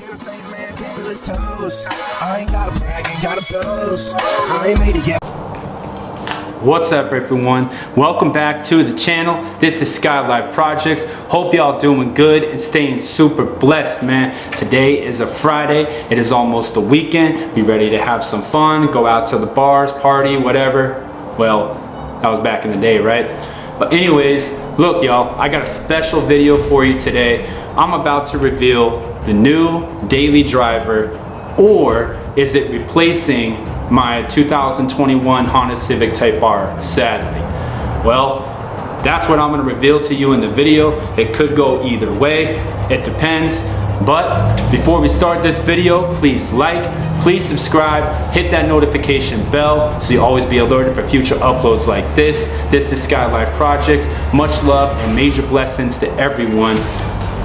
gonna say, man, table is toast. I ain't gotta brag, ain't gotta boast. I ain't made it yet. What's up, everyone? Welcome back to the channel. This is Skylyfe Projects. Hope y'all doing good and staying super blessed, man. Today is a Friday. It is almost the weekend. Be ready to have some fun, go out to the bars, party, whatever. Well, that was back in the day, right? But anyways, look, y'all, I got a special video for you today. I'm about to reveal the new daily driver, or is it replacing my 2021 Honda Civic Type R, sadly. Well, that's what I'm gonna reveal to you in the video. It could go either way, it depends. But before we start this video, please like, please subscribe, hit that notification bell so you'll always be alerted for future uploads like this. This is Skylyfe Projects. Much love and major blessings to everyone.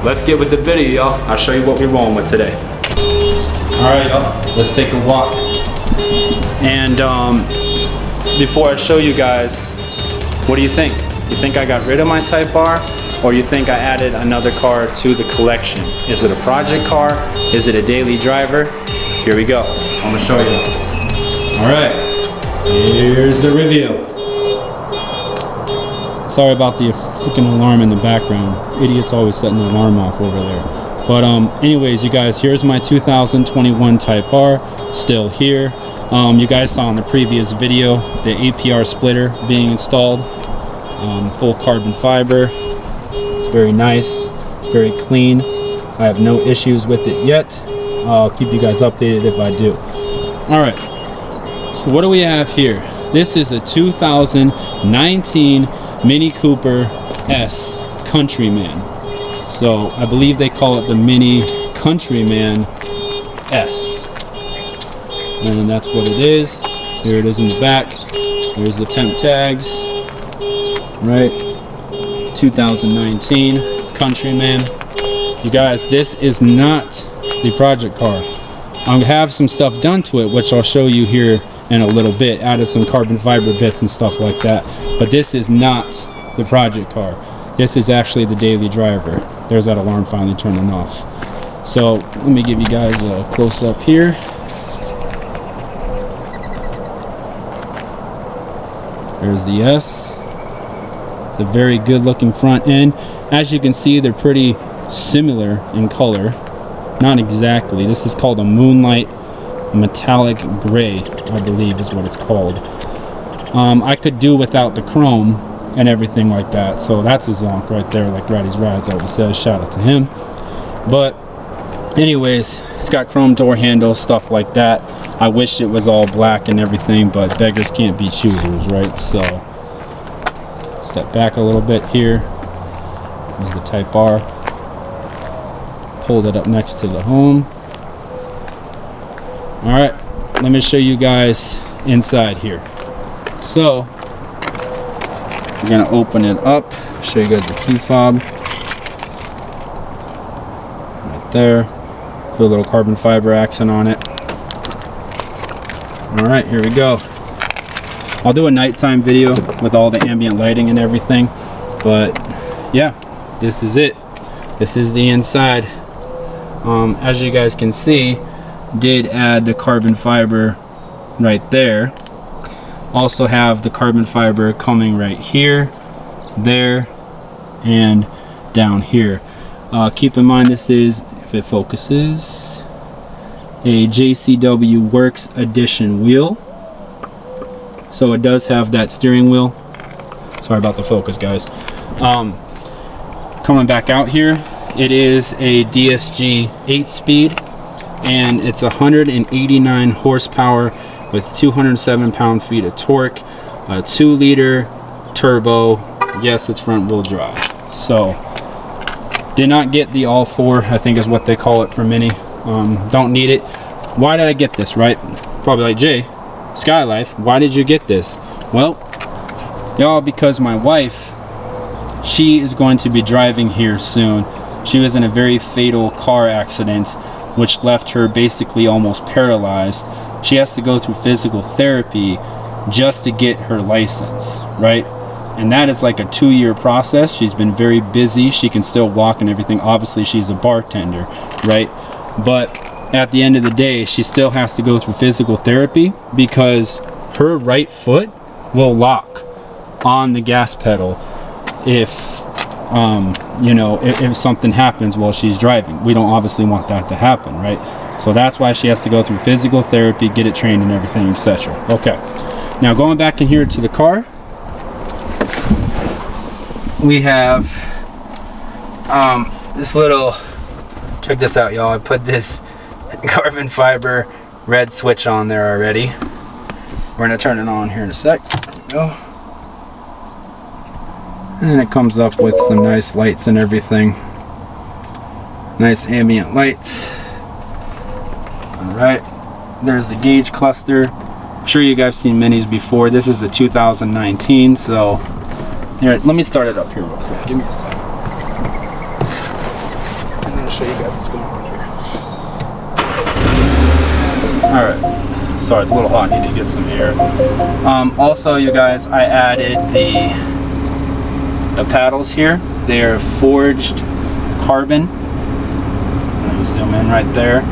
Let's get with the video, y'all. I'll show you what we're rolling with today. All right, y'all, let's take a walk. And before I show you guys, what do you think? You think I got rid of my Type R, or you think I added another car to the collection? Is it a project car? Is it a daily driver? Here we go. I'm gonna show you. All right, here's the reveal. Sorry about the freaking alarm in the background. Idiot's always setting the alarm off over there. But anyways, you guys, here's my 2021 Type R, still here. You guys saw in the previous video the APR splitter being installed, full carbon fiber. It's very nice, it's very clean. I have no issues with it yet. I'll keep you guys updated if I do. All right, so what do we have here? This is a 2019 Mini Cooper S Countryman. So I believe they call it the Mini Countryman S. And that's what it is. Here it is in the back. Here's the temp tags. Right. 2019 Countryman. You guys, this is not the project car. I have some stuff done to it, which I'll show you here in a little bit. Added some carbon fiber bits and stuff like that. But this is not the project car. This is actually the daily driver. There's that alarm finally turning off. So let me give you guys a close up here. There's the S. It's a very good looking front end. As you can see, they're pretty similar in color. Not exactly. This is called a moonlight metallic gray, I believe is what it's called. I could do without the chrome and everything like that. So that's a zonk right there, like Roddy's Rides always says. Shout out to him. But anyways, it's got chrome door handles, stuff like that. I wish it was all black and everything, but beggars can't be choosers, right? So step back a little bit here. There's the Type R. Pulled it up next to the home. All right, let me show you guys inside here. So we're gonna open it up, show you guys the key fob. Right there. Put a little carbon fiber accent on it. All right, here we go. I'll do a nighttime video with all the ambient lighting and everything, but yeah, this is it. This is the inside. As you guys can see, did add the carbon fiber right there. Also have the carbon fiber coming right here, there, and down here. Keep in mind this is, if it focuses, a JCW Works Edition wheel. So it does have that steering wheel. Sorry about the focus, guys. Coming back out here, it is a DSG 8-speed, and it's 189 horsepower with 207 pound-feet of torque, a 2-liter turbo. Yes, it's front-wheel drive. So did not get the all 4, I think is what they call it for Mini. Don't need it. Why did I get this, right? Probably like, Jay, Skylyfe, why did you get this? Well, y'all, because my wife, she is going to be driving here soon. She was in a very fatal car accident, which left her basically almost paralyzed. She has to go through physical therapy just to get her license, right? And that is like a 2-year process. She's been very busy. She can still walk and everything. Obviously, she's a bartender, right? but at the end of the day, she still has to go through physical therapy because her right foot will lock on the gas pedal if you know, if something happens while she's driving. We don't obviously want that to happen, right? So that's why she has to go through physical therapy, get it trained and everything, etc. Okay, now going back in here to the car, we have this little, check this out, y'all. I put this carbon fiber red switch on there already. We're gonna turn it on here in a sec. There we go. And then it comes up with some nice lights and everything. Nice ambient lights. Alright, there's the gauge cluster. I'm sure you guys have seen minis before. This is a 2019, so here, let me start it up here real quick. Give me a second. And then I'll show you guys what's going on here. Alright, sorry, it's a little hot. I need to get some air. Also, you guys, I added the paddles here. They are forged carbon. Let me zoom in right there.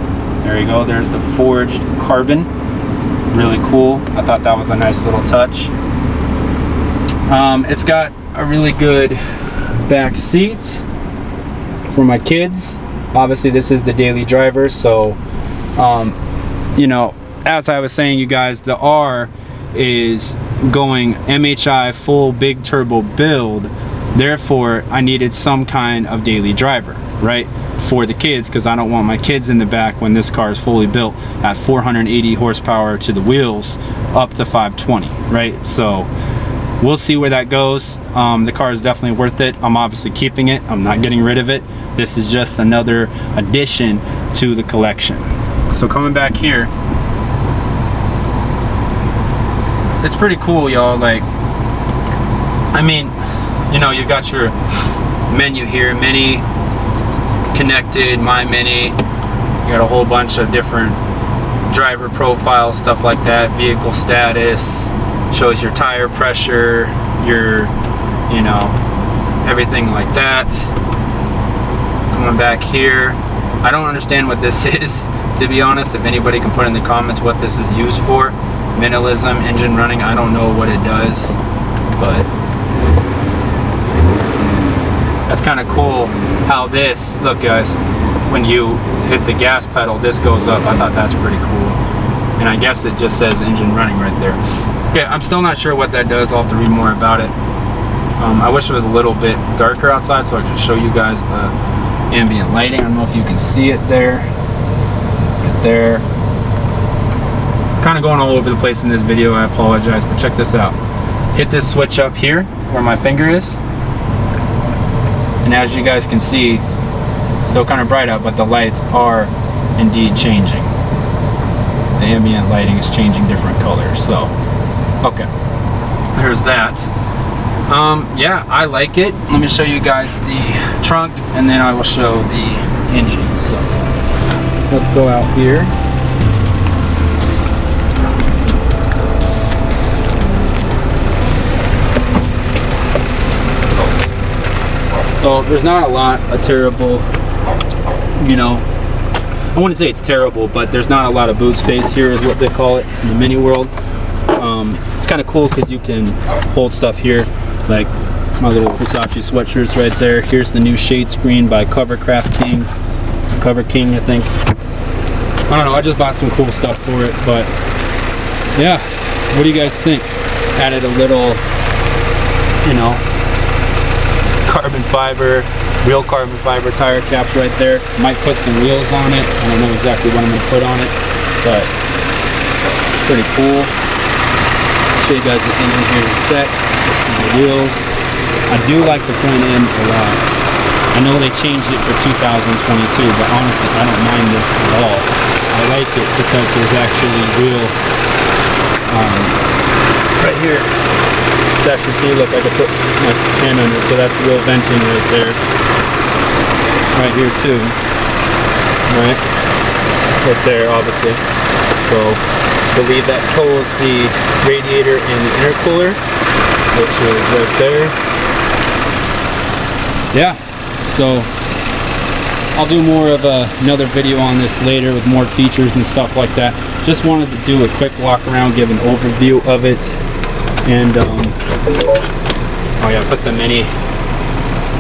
There you go. There's the forged carbon. Really cool. I thought that was a nice little touch. It's got a really good back seat for my kids. Obviously, this is the daily driver, so you know, as I was saying, you guys, the R is going MHI full big turbo build. Therefore, I needed some kind of daily driver, right, for the kids, because I don't want my kids in the back when this car is fully built at 480 horsepower to the wheels up to 520, right? So we'll see where that goes. The car is definitely worth it. I'm obviously keeping it. I'm not getting rid of it. This is just another addition to the collection. So coming back here, it's pretty cool, y'all. Like, I mean, you know, you got your menu here, mini, connected, my mini. You got a whole bunch of different driver profiles, stuff like that. Vehicle status, shows your tire pressure, your, you know, everything like that. Coming back here, I don't understand what this is, to be honest. If anybody can put in the comments what this is used for. Minimalism, engine running, I don't know what it does, but that's kind of cool how this, look guys, when you hit the gas pedal, this goes up. I thought that's pretty cool. And I guess it just says engine running right there. Okay, I'm still not sure what that does. I'll have to read more about it. I wish it was a little bit darker outside so I could show you guys the ambient lighting. I don't know if you can see it there. Right there. Kind of going all over the place in this video, I apologize, but check this out. Hit this switch up here where my finger is, and as you guys can see, still kind of bright out, but the lights are indeed changing. The ambient lighting is changing different colors. So okay, there's that. Yeah, I like it. Let me show you guys the trunk and then I will show the engine. So let's go out here. So there's not a lot of terrible, you know, I wouldn't say it's terrible, but there's not a lot of boot space here is what they call it in the mini world. It's kind of cool because you can hold stuff here, like my little Versace sweatshirts right there. Here's the new shade screen by Cover King, I think. I don't know, I just bought some cool stuff for it, but yeah, what do you guys think? Added a little, you know, carbon fiber, real carbon fiber tire caps right there. Might put some wheels on it. I don't know exactly what I'm going to put on it, but it's pretty cool. I'll show you guys the engine here in a sec. Just some wheels. I do like the front end a lot. I know they changed it for 2022, but honestly, I don't mind this at all. I like it because there's actually real, right here. Actually, see, look, I can put my hand under it, so that's real venting right there. Right here too. Right there, obviously. So I believe that cools the radiator and the intercooler, which is right there. Yeah. So I'll do more of another video on this later with more features and stuff like that. Just wanted to do a quick walk around, give an overview of it. And oh yeah, put the mini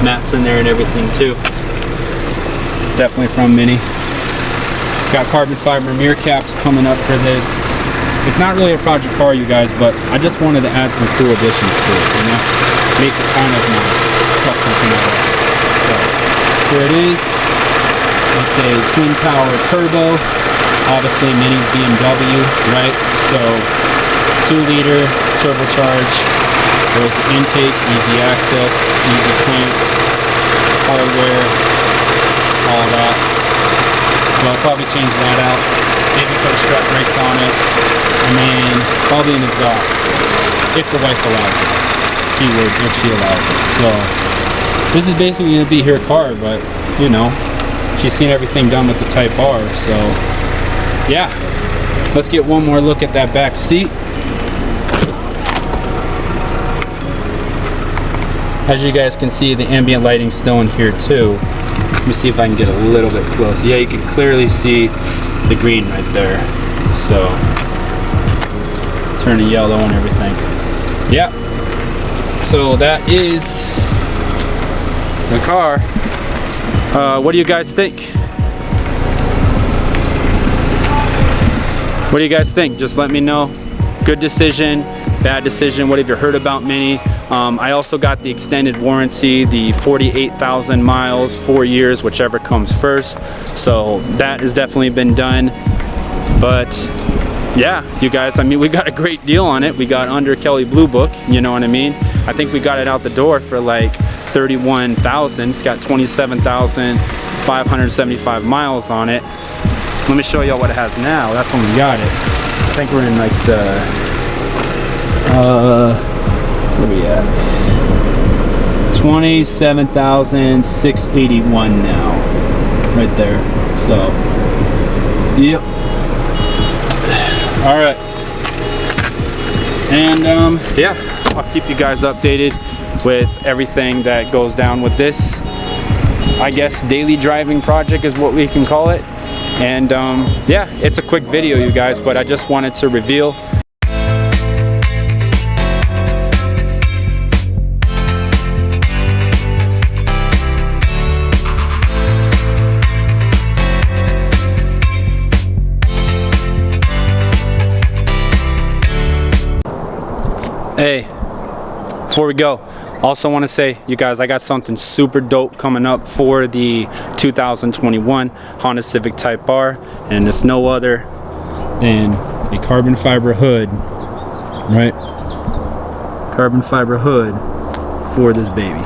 mats in there and everything too. Definitely from Mini. Got carbon fiber mirror caps coming up for this. It's not really a project car, you guys, but I just wanted to add some cool additions to it, you know? Make it kind of my custom Filmora. So here it is. It's a twin power turbo. Obviously Mini's BMW, right? So 2-liter turbocharge. There's the intake, easy access, easy clamps, hardware, all that. So I'll probably change that out. Maybe put a strut brace on it. And then probably an exhaust. If the wife allows it. Keyword, if she allows it. So this is basically going to be her car, but you know, she's seen everything done with the Type R. So yeah, let's get one more look at that back seat. As you guys can see, the ambient lighting's still in here too. Let me see if I can get a little bit close. Yeah, you can clearly see the green right there. So, turning yellow and everything. Yeah. So that is the car. What do you guys think? What do you guys think? Just let me know. Good decision, bad decision. What have you heard about Mini? I also got the extended warranty, the 48,000 miles, 4 years, whichever comes first. So that has definitely been done. But yeah, you guys, I mean, we got a great deal on it. We got under Kelly Blue Book, you know what I mean? I think we got it out the door for like 31,000. It's got 27,575 miles on it. Let me show y'all what it has now. That's when we got it. I think we're in like the where are we at? 27,681 now. Right there. So, yep. Alright. And yeah, I'll keep you guys updated with everything that goes down with this, I guess, daily driving project is what we can call it. And yeah, it's a quick video, you guys, but I just wanted to reveal. Hey, before we go, also want to say, you guys, I got something super dope coming up for the 2021 Honda Civic Type R, and it's no other than a carbon fiber hood, right? Carbon fiber hood for this baby.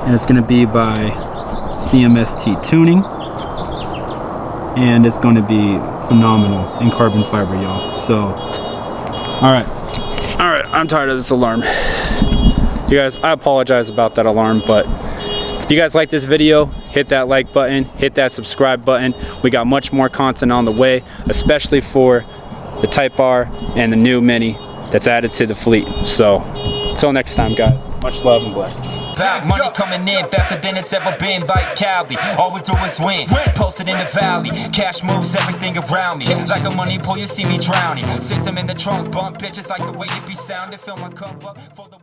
And it's going to be by CMST Tuning, and it's going to be phenomenal in carbon fiber, y'all. So, alright, I'm tired of this alarm. You guys, I apologize about that alarm, but if you guys like this video, hit that like button, hit that subscribe button. We got much more content on the way, especially for the Type R and the new Mini that's added to the fleet. So, until next time, guys, much love and blessings. Back money coming in faster than it's ever been, like Cali. All we do is win, posted in the valley. Cash moves everything around me. Like a money pool, you see me drowning. System in the trunk, bump bitches like the way it be sounding. Fill my cup up for the